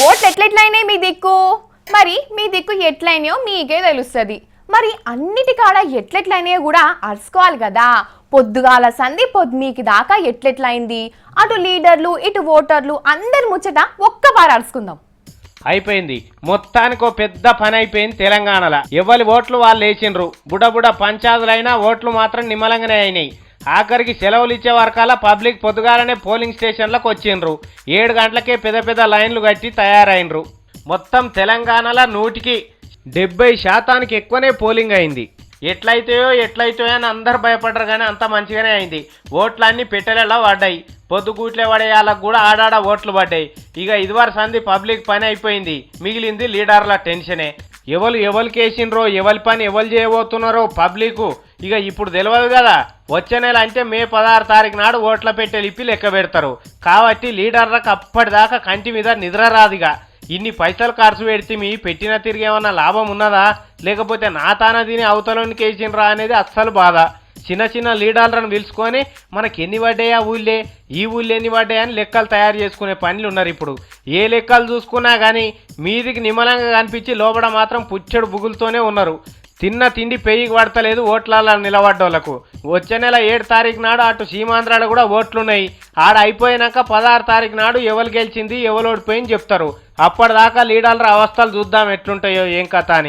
ఓట్లు ఎట్లెట్లయినాయి మీ దిక్కు? మరి మీ దిక్కు ఎట్లయినాయో మీకే తెలుస్తుంది. మరి అన్నిటికాడ ఎట్లెట్లయినాయో కూడా అరుచుకోవాలి కదా. పొద్దుగాల సంధి పొద్దుమీకి దాకా ఎట్లెట్లయింది, అటు లీడర్లు ఇటు ఓటర్లు అందరి ముచ్చట ఒక్కవారు అరుచుకుందాం. అయిపోయింది, మొత్తానికి పెద్ద పని అయిపోయింది తెలంగాణలో. ఎవరి ఓట్లు వాళ్ళు వేసిండ్రు. బుడబుడ పంచాయతీలైనా ఓట్లు మాత్రం నిమ్మలంగానే అయినాయి. ఆఖరికి సెలవులు ఇచ్చే వరకాల పబ్లిక్ పొద్దుగాలనే పోలింగ్ స్టేషన్లకు వచ్చిండ్రు. 7 గంటలకే పెద్ద పెద్ద లైన్లు కట్టి తయారైనరు. మొత్తం తెలంగాణలో 170% ఎక్కువనే పోలింగ్ అయింది. ఎట్లయితాయో అని అందరు భయపడ్డారు, కానీ అంత మంచిగానే అయింది. ఓట్లన్నీ పెట్టెలలో పడ్డాయి. పొద్దుగూట్లే పడేయాలకు కూడా ఆడాడ ఓట్లు పడ్డాయి. ఇక ఇదివరకు సంది పబ్లిక్ పని అయిపోయింది, మిగిలింది లీడర్ల టెన్షనే. ఎవరికి వేసిండ్రో, ఎవరి పని ఎవరు చేయబోతున్నారో పబ్లిక్ ఇక ఇప్పుడు తెలియదు కదా. వచ్చే నెల అంటే మే 16 తారీఖు నాడు ఓట్ల పెట్టెలు ఇప్పి లెక్క పెడతారు. కాబట్టి లీడర్లకు అప్పటిదాకా కంటి మీద నిద్ర రాదిగా. ఇన్ని పైసలు ఖర్చు పెడితే మీ పెట్టిన తిరిగి ఏమన్నా లాభం ఉన్నదా, లేకపోతే నా తాన దీని అవతలోనికి వేసిండ్రా అనేది అస్సలు బాధ. చిన్న చిన్న లీడర్లను పిలుచుకొని మనకి ఎన్ని పడ్డాయా ఊళ్ళే, ఈ ఊళ్ళో ఎన్ని పడ్డాయని లెక్కలు తయారు చేసుకునే పనులు ఉన్నారు ఇప్పుడు. ఏ లెక్కలు చూసుకున్నా కానీ మీదికి నిమ్మలంగా కనిపించి లోపల మాత్రం పుచ్చడు బుగులతోనే ఉన్నారు. తిన్న తిండి పెయ్యికి పడతలేదు ఓట్లలో నిలబడ్డోళ్లకు. వచ్చే నెల 7 తారీఖు నాడు అటు సీమాంధ్రాలో కూడా ఓట్లున్నాయి. ఆడ అయిపోయినాక 16 తారీఖు నాడు ఎవరు గెలిచింది ఎవరు ఓడిపోయింది చెప్తారు. అప్పటిదాకా లీడర్ల అవస్థలు చూద్దాం ఎట్లుంటాయో ఏం కథ అని.